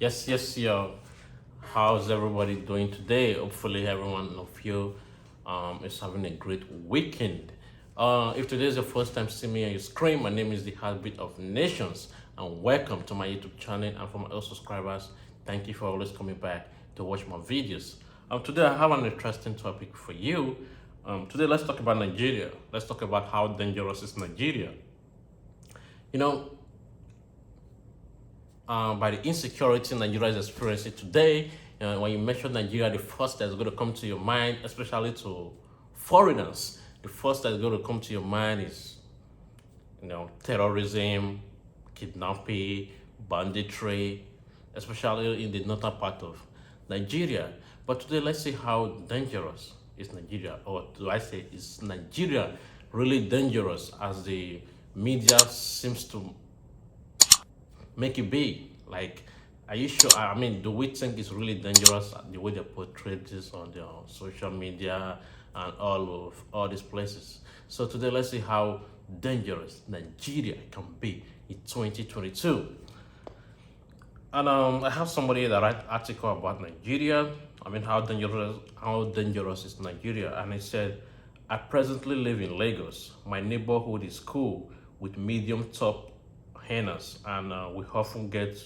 Yo. How's everybody doing today? Hopefully, everyone of you is having a great weekend. If today is your first time seeing me on your screen, my name is the Heartbeat of Nations, and welcome to my YouTube channel. And for my old subscribers, thank you for always coming back to watch my videos. Today, I have an interesting topic for you. Today, let's talk about Nigeria. Let's talk about how dangerous is Nigeria. You know, by the insecurity Nigeria is experiencing today. When you mention Nigeria, the first that's going to come to your mind, especially to foreigners, the first that's going to come to your mind is, terrorism, kidnapping, banditry, especially in the northern part of Nigeria. But today, let's see how dangerous is Nigeria, or do I say is Nigeria really dangerous as the media seems to make it big. Like, are you sure? I mean, do we think it's really dangerous the way they portray this on their social media and all these places? So today, let's see how dangerous Nigeria can be in 2022. And I have somebody that write article about Nigeria. I mean, how dangerous is Nigeria? And it said, I presently live in Lagos. My neighborhood is cool with medium top hyenas, and we often get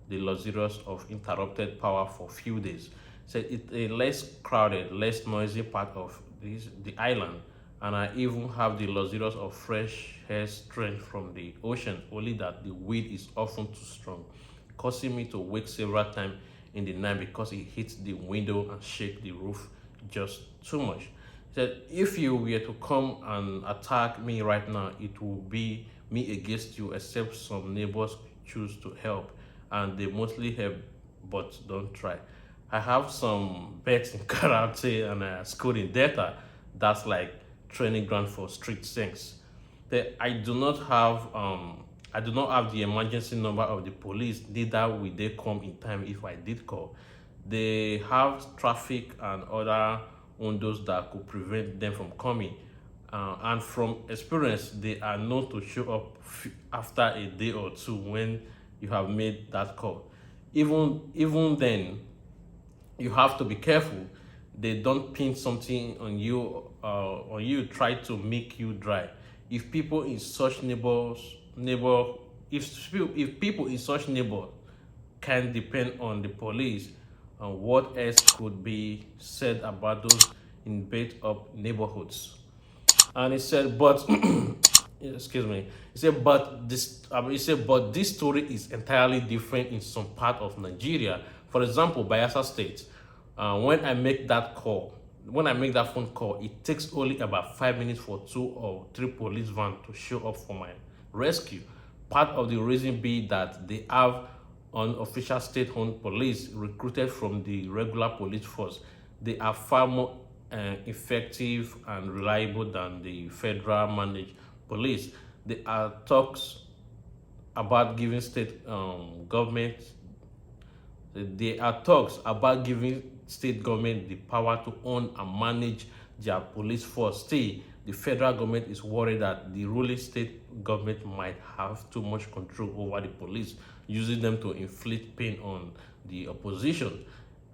the luxurious of interrupted power for a few days. So it's a less crowded, less noisy part of the island, and I even have the luxurious of fresh air strength from the ocean, only that the wind is often too strong, causing me to wake several times in the night because it hits the window and shake the roof just too much. He said, if you were to come and attack me right now, it will be me against you, except some neighbors choose to help, and they mostly help but don't try. I have some bets in karate and school in data. That's like training ground for street things. I do not have the emergency number of the police, neither will they come in time if I did call. They have traffic and other windows that could prevent them from coming. And from experience, they are known to show up after a day or two when you have made that call. Even then, you have to be careful. They don't pin something on you try to make you dry. If people in such neighbor, if people in such neighbor can depend on the police, and what else could be said about those in built up neighborhoods? And he said, but excuse me. He said, but this story is entirely different in some part of Nigeria. For example, Bayelsa State. When I make that phone call, it takes only about 5 minutes for 2 or 3 police vans to show up for my rescue. Part of the reason be that they have unofficial state-owned police recruited from the regular police force. They are far more effective and reliable than the federal managed police. There are talks about giving state government. There are talks about giving state government the power to own and manage their police force. Still, the federal government is worried that the ruling state government might have too much control over the police, using them to inflict pain on the opposition.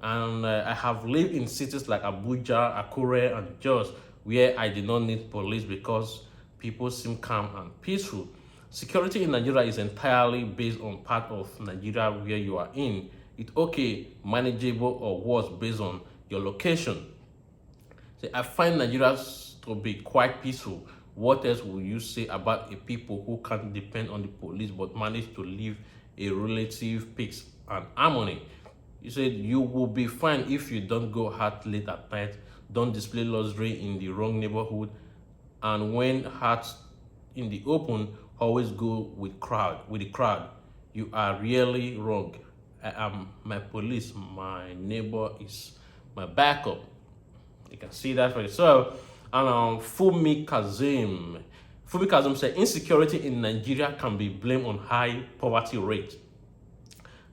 And I have lived in cities like Abuja, Akure, and Jos, where I did not need police because people seem calm and peaceful. Security in Nigeria is entirely based on part of Nigeria where you are in. It's okay, manageable, or worse based on your location. So I find Nigeria to be quite peaceful. What else will you say about a people who can't depend on the police but manage to live a relative peace and harmony? You said you will be fine if you don't go out late at night, don't display luxury in the wrong neighborhood, and when out in the open, always go with the crowd. You are really wrong. I am my police. My neighbor is my backup. You can see that for yourself. And Fumi Kazim said insecurity in Nigeria can be blamed on high poverty rate.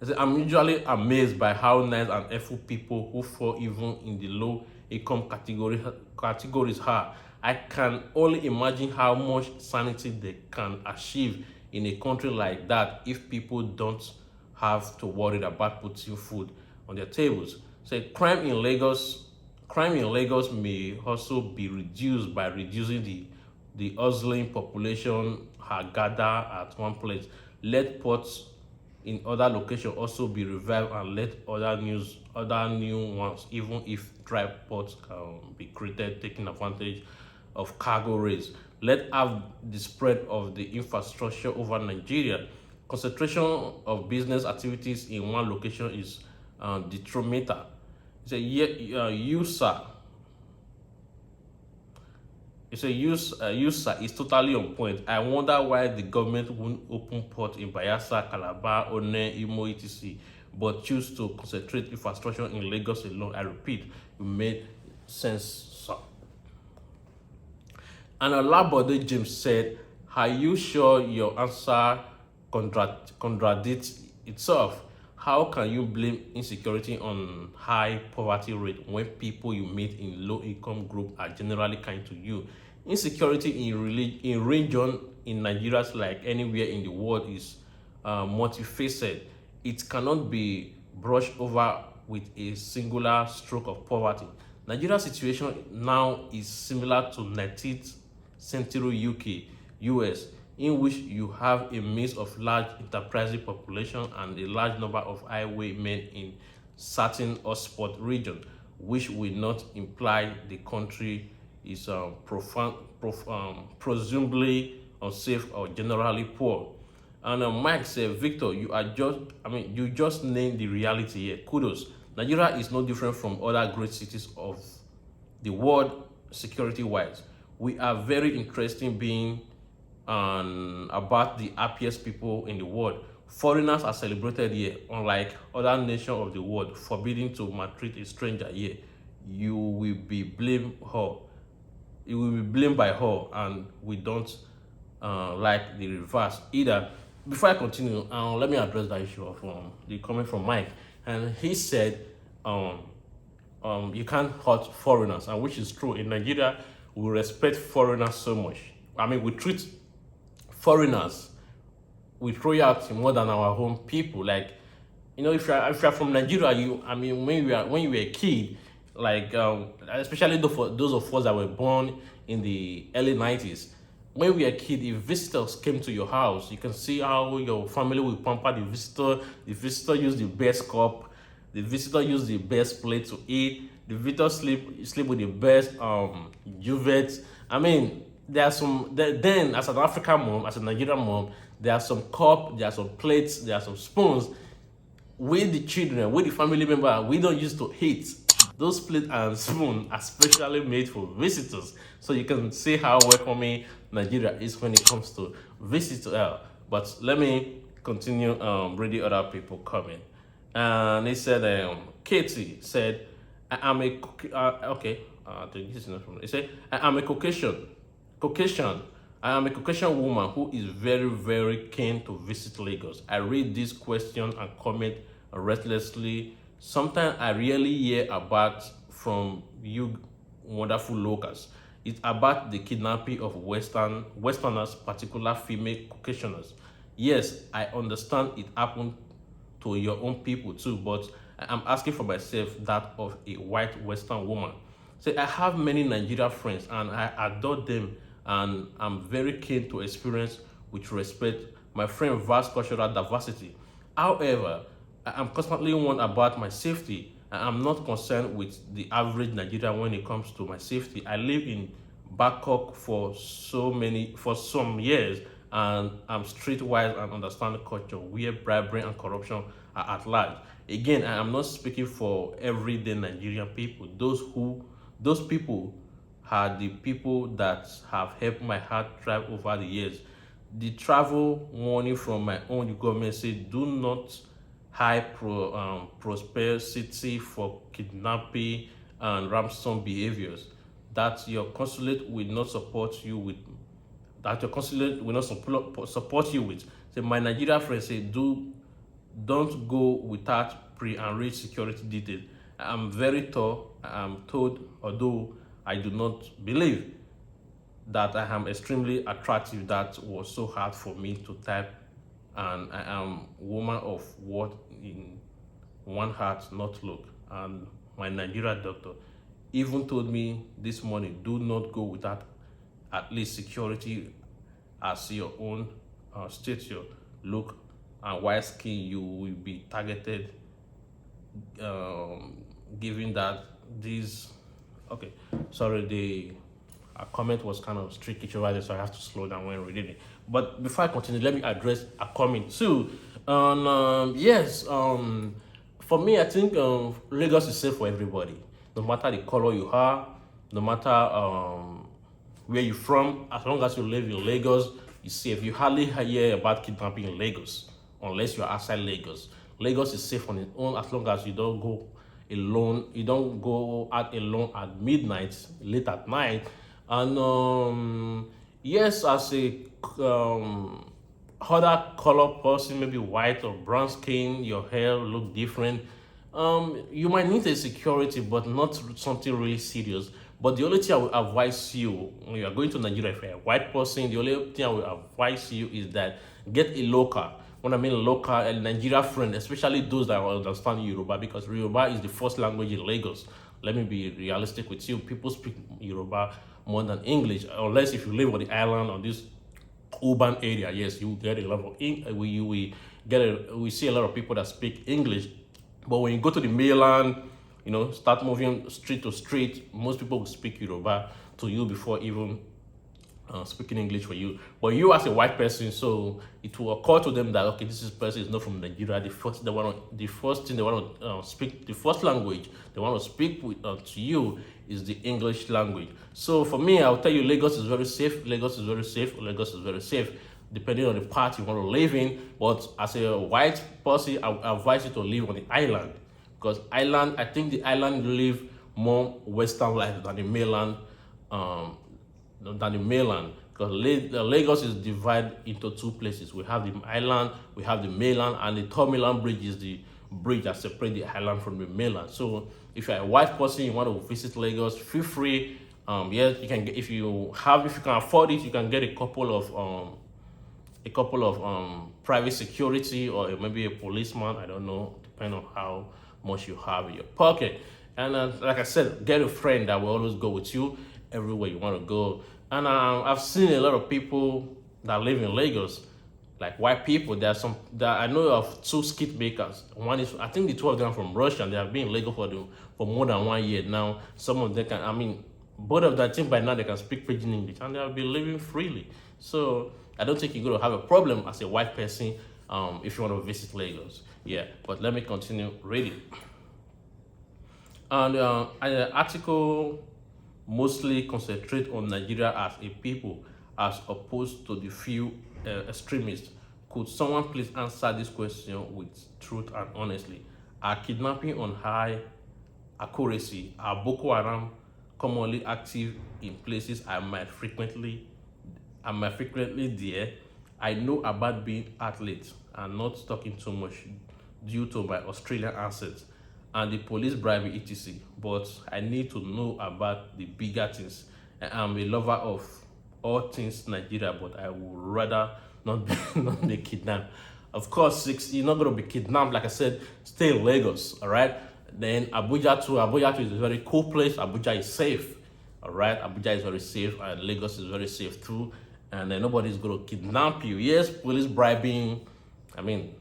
I said, I'm usually amazed by how nice and helpful people who fall even in the low income categories are. I can only imagine how much sanity they can achieve in a country like that if people don't have to worry about putting food on their tables. Say crime in Lagos may also be reduced by reducing the hustling population are gather at one place. Let ports in other locations also be revived and let other new ones, even if dry ports can be created, taking advantage of cargo rates. Let have the spread of the infrastructure over Nigeria. Concentration of business activities in one location is detrimental. It's a user. It's a user is totally on point. I wonder why the government won't open port in Bayelsa, Calabar, One, Imo, etc., but choose to concentrate infrastructure in Lagos alone. I repeat, it made sense, sir. And Olabode James said, are you sure your answer contradicts itself? How can you blame insecurity on high poverty rate when people you meet in low income group are generally kind to you? Insecurity in region in Nigeria, like anywhere in the world, is multifaceted. It cannot be brushed over with a singular stroke of poverty. Nigeria's situation now is similar to 19th century UK, US, in which you have a mix of large enterprising population and a large number of highwaymen in certain hotspot region, which will not imply the country is presumably unsafe or generally poor. And Mike said, Victor, you just named the reality here. Kudos. Nigeria is no different from other great cities of the world security-wise. We are very interesting being about the happiest people in the world. Foreigners are celebrated here, unlike other nations of the world, forbidding to maltreat a stranger here. You will be blamed her. You will be blamed by her, and we don't like the reverse either. Before I continue, let me address the issue of the comment from Mike, and he said, you can't hurt foreigners, and which is true. In Nigeria, we respect foreigners so much. I mean, we treat foreigners with royalty more than our own people. Like, if you're from Nigeria, when you were a kid, like especially those of us that were born in the early 90s, when we were a kid, if visitors came to your house, you can see how your family will pamper the visitor. The visitor use the best cup, the visitor use the best plate to eat, the visitor sleep with the best duvet. I mean, there are some then as an African mom, as a Nigerian mom, there are some cup, there are some plates, there are some spoons. With the children, with the family member, we don't used to eat. Those plates and spoon are specially made for visitors. So you can see how welcoming Nigeria is when it comes to visitors. But let me continue reading other people comment. And he said, Katie said, I am a this is not from. He said, I am a Caucasian. I am a Caucasian woman who is very, very keen to visit Lagos. I read this question and comment restlessly. Sometimes I really hear about from you wonderful locals. It's about the kidnapping of Westerners, particular female Caucasians. Yes, I understand it happened to your own people too, but I'm asking for myself that of a white Western woman. So I have many Nigerian friends and I adore them, and I'm very keen to experience with respect my friend vast cultural diversity. However, I'm constantly worried about my safety. I'm not concerned with the average Nigerian when it comes to my safety. I live in Bangkok for some years, and I'm streetwise and understand the culture where bribery and corruption are at large. Again, I am not speaking for everyday Nigerian people. Those people are the people that have helped my heart thrive over the years. The travel warning from my own government said, do not high prosperity for kidnapping and ransom behaviors. That your consulate will not support you with. So my Nigerian friends say, don't go without pre-enriched security details. I'm very tall. I'm told, although I do not believe that I am extremely attractive, that was so hard for me to type and I am woman of what in one heart, not look. And my Nigeria doctor even told me this morning, do not go without at least security as your own stature, look, and white skin. You will be targeted, um, given that these. Okay, sorry, the comment was kind of tricky, so I have to slow down when reading it. But before I continue, let me address a comment too. Yes, for me, I think Lagos is safe for everybody, no matter the color you are, no matter where you're from. As long as you live in Lagos, you're safe. You hardly hear about kidnapping in Lagos unless you're outside Lagos. Lagos is safe on its own as long as you don't go alone. You don't go out alone at midnight, late at night. And yes, as a other color person, maybe white or brown skin, your hair look different. You might need a security, but not something really serious. But the only thing I will advise you when you are going to Nigeria, if you're a white person, the only thing I will advise you is that get a local. When I mean local, a Nigeria friend, especially those that understand Yoruba, because Yoruba is the first language in Lagos. Let me be realistic with you. People speak Yoruba more than English, unless if you live on the island or this urban area. Yes, you get a lot of we see a lot of people that speak English, but when you go to the mainland, start moving street to street, most people will speak Yoruba to you before even speaking English for you. But you as a white person, so it will occur to them that okay, this person is not from Nigeria. The first thing they want to speak, the first language they want to speak with to you is the English language. So for me, I'll tell you, Lagos is very safe. Lagos is very safe. Lagos is very safe, depending on the part you want to live in. But as a white person, I advise you to live on the island, because I think the island live more Western life than the mainland. Because Lagos is divided into two places. We have the island, we have the mainland, and the Tomiland Bridge is the bridge that separates the island from the mainland. So if you're a white person, you want to visit Lagos, feel free. Yes, you can get, if you can afford it, you can get a couple of private security, or maybe a policeman. I don't know, depending on how much you have in your pocket. And like I said, get a friend that will always go with you everywhere you want to go. And I've seen a lot of people that live in Lagos, like white people. There are some that I know of, two skit makers. One is, I think the two of them are from Russia, and they have been in Lagos for more than 1 year now. Some of them can, both of them, I think by now they can speak pidgin English, and they'll be living freely. So I don't think you're going to have a problem as a white person if you want to visit Lagos. Yeah, but let me continue reading. And an article mostly concentrate on Nigeria as a people, as opposed to the few extremists. Could someone please answer this question with truth and honestly? Are kidnapping on high accuracy? Are Boko Haram commonly active in places I might frequently there? I know about being athlete and not talking too much due to my Australian accent and the police bribery etc. But I need to know about the bigger things. I am a lover of all things Nigeria, but I would rather not be, not be kidnapped. Of course, you're not going to be kidnapped. Like I said, stay in Lagos, all right? Then Abuja too. Abuja too is a very cool place. Abuja is safe, all right? Abuja is very safe, and Lagos is very safe too. And then nobody's going to kidnap you. Yes, police bribing.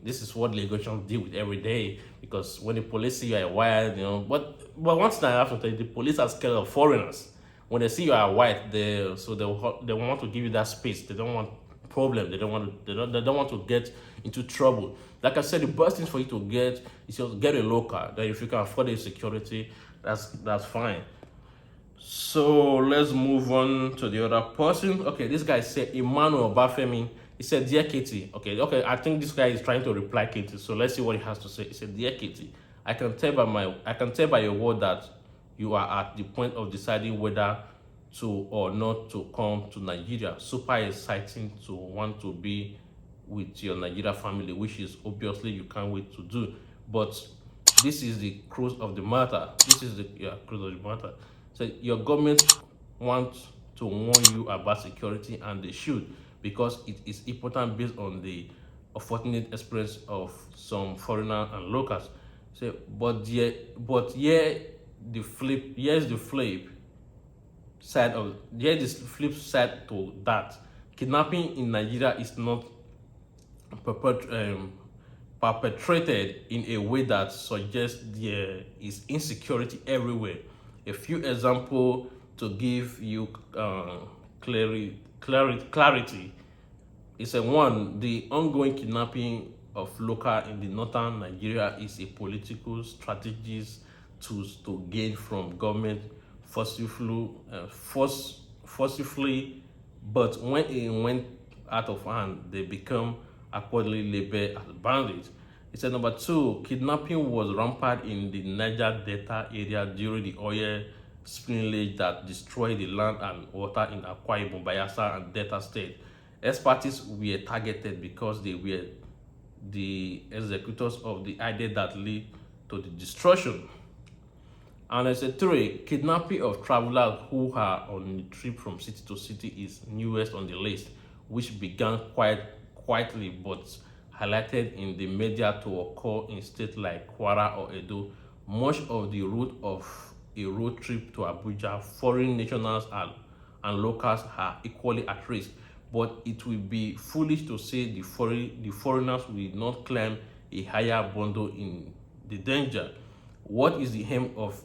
This is what Lagosians deal with every day, because when the police see you are white, but once thing I have to tell you, the police are scared of foreigners. When they see you are white, they want to give you that space. They don't want problem. They don't want to get into trouble. Like I said, the best thing for you to get is just get a local. That if you can afford the security, that's fine. So let's move on to the other person. Okay, this guy said Emmanuel Bafemi. He said, "Dear Katie." Okay. I think this guy is trying to reply Katie. So let's see what he has to say. He said, "Dear Katie, I can tell by your word that you are at the point of deciding whether to or not to come to Nigeria. Super exciting to want to be with your Nigeria family, which is obviously you can't wait to do. But this is the cruise of the matter. Cruise of the matter. So your government wants to warn you about security, and they should, because it is important based on the unfortunate experience of some foreigners and locals. So, but here's the flip side to that. Kidnapping in Nigeria is not perpet- um, perpetrated in a way that suggests there is insecurity everywhere. A few examples to give you clarity is a one, the ongoing kidnapping of local in the northern Nigeria is a political strategies to gain from government forcefully, but when it went out of hand, they become accordingly labeled as bandits. It said number two, kidnapping was rampant in the Niger Delta area during the oil spillage that destroyed the land and water in Akwa Ibom, Bayelsa, and Delta State. Experts were targeted because they were the executors of the idea that lead to the destruction. And as a three, kidnapping of travelers who are on a trip from city to city is newest on the list, which began quite quietly but highlighted in the media to occur in states like Kwara or Edo. Much of the route of a road trip to Abuja, foreign nationals and locals are equally at risk. But it will be foolish to say the foreigners will not claim a higher bundle in the danger. What is the aim of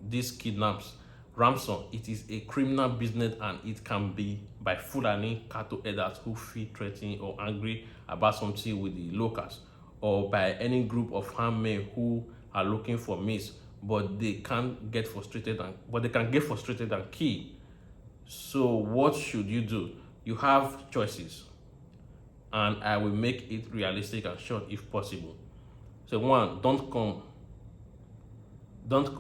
these kidnaps? Ransom. It is a criminal business and it can be by Fulani cattle herders who feel threatened or angry about something with the locals, or by any group of armed men who are looking for meat, but they can get frustrated and kill. So what should you do? You have choices, and I will make it realistic and short if possible. So one, don't come. Don't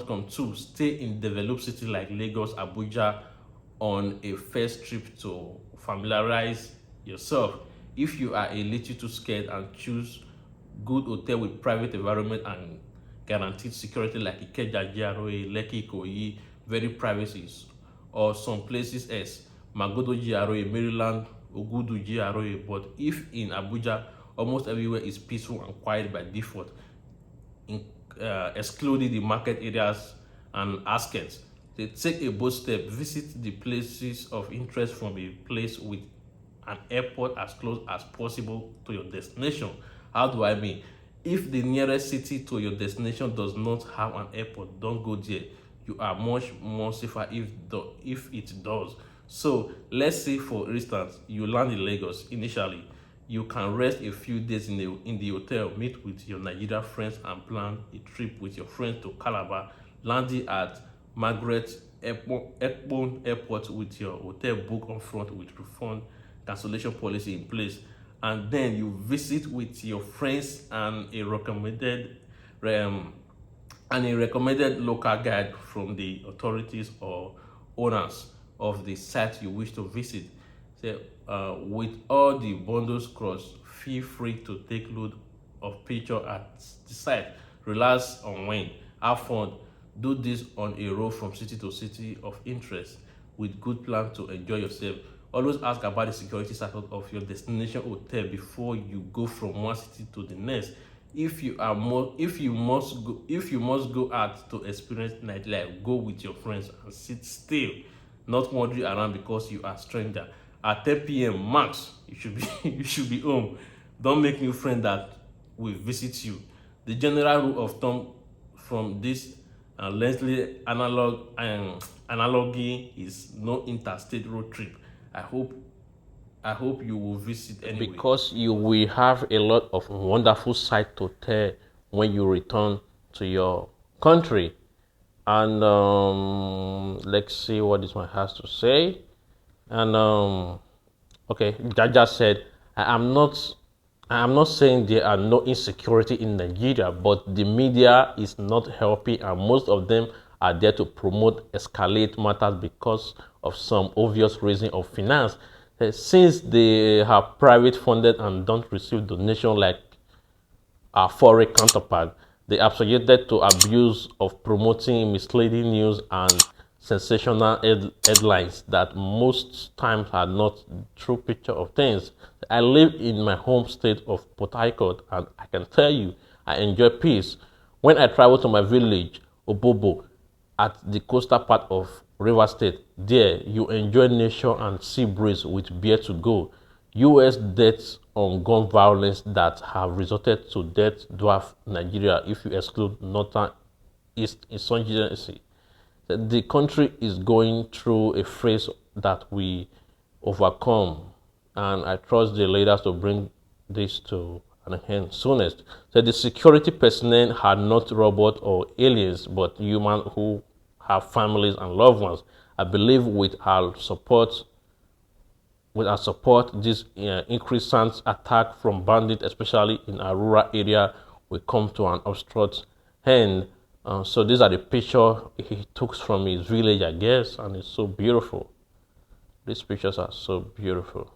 come. Two, stay in developed city like Lagos, Abuja on a first trip to familiarize yourself. If you are a little too scared, and choose good hotel with private environment and guaranteed security like Ikeja GRA, Lekki Ikoyi, very privacies, or some places as Magodo GRA, Maryland, Ogudu GRA. But if in Abuja, almost everywhere is peaceful and quiet by default, in, excluding the market areas and outskirts. They take a bold step, visit the places of interest from a place with an airport as close as possible to your destination. How do I mean? If the nearest city to your destination does not have an airport, don't go there. You are much more safer if it does. So let's say, for instance, you land in Lagos initially. You can rest a few days in the hotel, meet with your Nigeria friends, and plan a trip with your friends to Calabar, landing at Margaret Ekpon Airport with your hotel book on front with refund cancellation policy in place. And then you visit with your friends um, and a recommended local guide from the authorities or owners of the site you wish to visit. So, with all the bundles crossed, feel free to take load of picture at the site. Relax, unwind, have fun. Do this on a road from city to city of interest with good plan to enjoy yourself. Always ask about the security status of your destination hotel before you go from one city to the next. If you must go out to experience nightlife, go with your friends and sit still, not wandering around because you are stranger. At 10 p.m. max, you should be you should be home. Don't make new friends that will visit you. The general rule of thumb from this lengthy analogy is no interstate road trip. I hope I hope you will visit anyway, because you will have a lot of wonderful sight to tell when you return to your country. And let's see what this one has to say. And okay, Jaja said, I am not saying there are no insecurity in Nigeria, but the media is not helping, and most of them are there to promote escalate matters because of some obvious reason of finance. Since they have private funded and don't receive donation like our foreign counterpart, they are subjected to abuse of promoting misleading news and sensational headlines that most times are not true picture of things. I live in my home state of Port Harcourt, and I can tell you, I enjoy peace. When I travel to my village, Obobo, at the coastal part of River State, there you enjoy nature and sea breeze with beer to go. U.S. deaths on gun violence that have resulted to death dwarf Nigeria if you exclude northern east insurgency. The country is going through a phase that we overcome, and I trust the leaders to bring this to an end soonest. So the security personnel are not robots or aliens, but humans who have families and loved ones. I believe with our support, this increased attack from bandits, especially in a rural area, will come to an obstruct end. So these are the pictures he took from his village, I guess, and it's so beautiful. These pictures are so beautiful.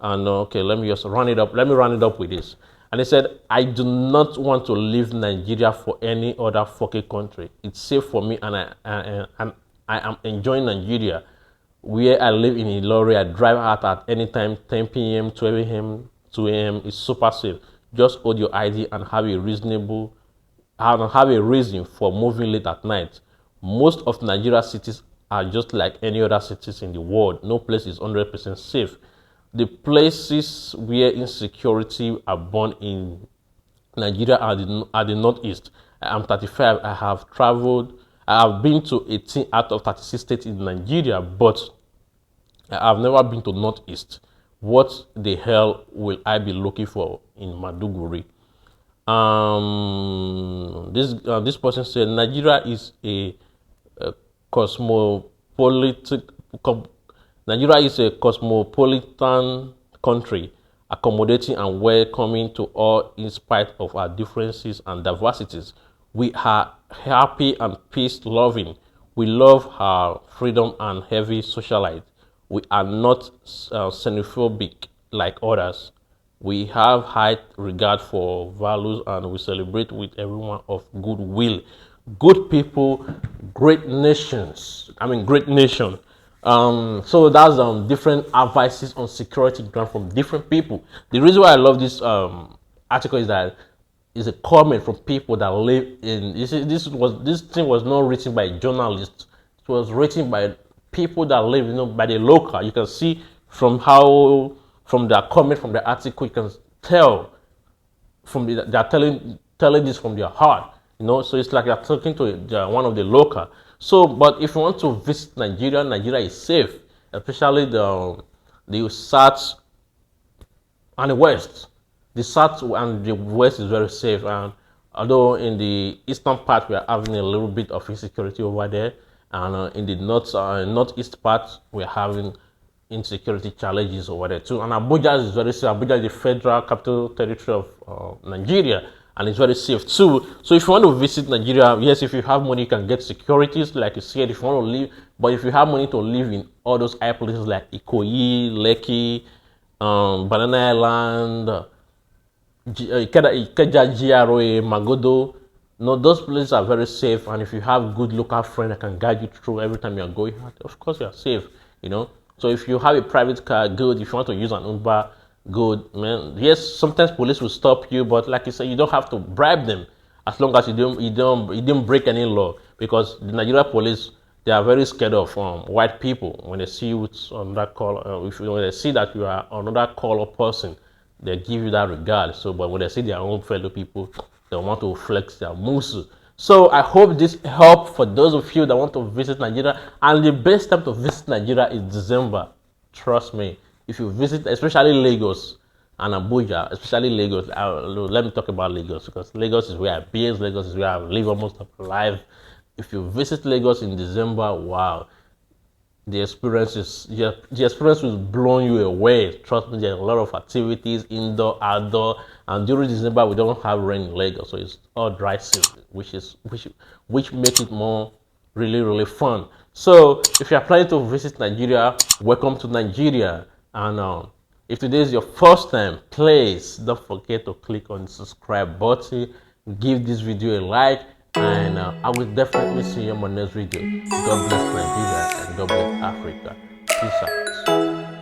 And okay, let me just run it up. Let me run it up with this. And he said, I do not want to leave Nigeria for any other fucking country. It's safe for me, and I am enjoying Nigeria. Where I live in Ilori, I drive out at any time, 10 p.m., 12 a.m., 2 a.m. It's super safe. Just hold your ID and have a reason for moving late at night. Most of Nigeria's cities are just like any other cities in the world. No place is 100% safe. The places where insecurity are born in Nigeria are the northeast. I am 35. I have been to 18 out of 36 states in Nigeria, but I have never been to northeast. What the hell will I be looking for in Maduguri? This person said Nigeria is a cosmopolitan country, accommodating and welcoming to all in spite of our differences and diversities. We are happy and peace-loving. We love our freedom and heavy socialite. We are not xenophobic like others. We have high regard for values, and we celebrate with everyone of goodwill. Good people, great nations. Great nation. So that's different advices on security ground from different people. The reason why I love this article is that it's a comment from people that live in. You see, this thing was not written by journalists. It was written by people that live, by the local. You can see from their comment from the article, you can tell they're telling this from their heart. So it's like you're talking to one of the local. So, but if you want to visit Nigeria, Nigeria is safe, especially the south and the west. The south and the west is very safe, and although in the eastern part we are having a little bit of insecurity over there, and in the northeast part we're having insecurity challenges over there too. And Abuja is very safe. Abuja is the federal capital territory of Nigeria, and it's very safe too. So if you want to visit Nigeria, yes, if you have money, you can get securities, like you said, if you want to live. But if you have money to live in all those high places like Ikoyi, Lekki, Banana Island, Ikeja GRA, Magodo, those places are very safe. And if you have good local friends that can guide you through every time you're going out, of course you're safe, So if you have a private car, good. If you want to use an Uber, good, man. Yes, sometimes police will stop you, but like you said, you don't have to bribe them as long as you didn't break any law. Because the Nigeria police, they are very scared of white people. When they see you on that call, when they see that you are another color person, they give you that regard. So, but when they see their own fellow people, they want to flex their muscle. So I hope this helped for those of you that want to visit Nigeria. And the best time to visit Nigeria is December. Trust me. If you visit, especially Lagos and Abuja, especially Lagos, let me talk about Lagos, because Lagos is where I base. Lagos is where I live almost of my life. If you visit Lagos in December, wow, the experience will blow you away. Trust me, there's a lot of activities, indoor, outdoor, and during December we don't have rain in Lagos, so it's all dry season, which makes it more really fun. So if you're planning to visit Nigeria, welcome to Nigeria. And if today is your first time, please don't forget to click on the subscribe button, give this video a like, And I will definitely see you on my next video. God bless Nigeria and God bless Africa. Peace out.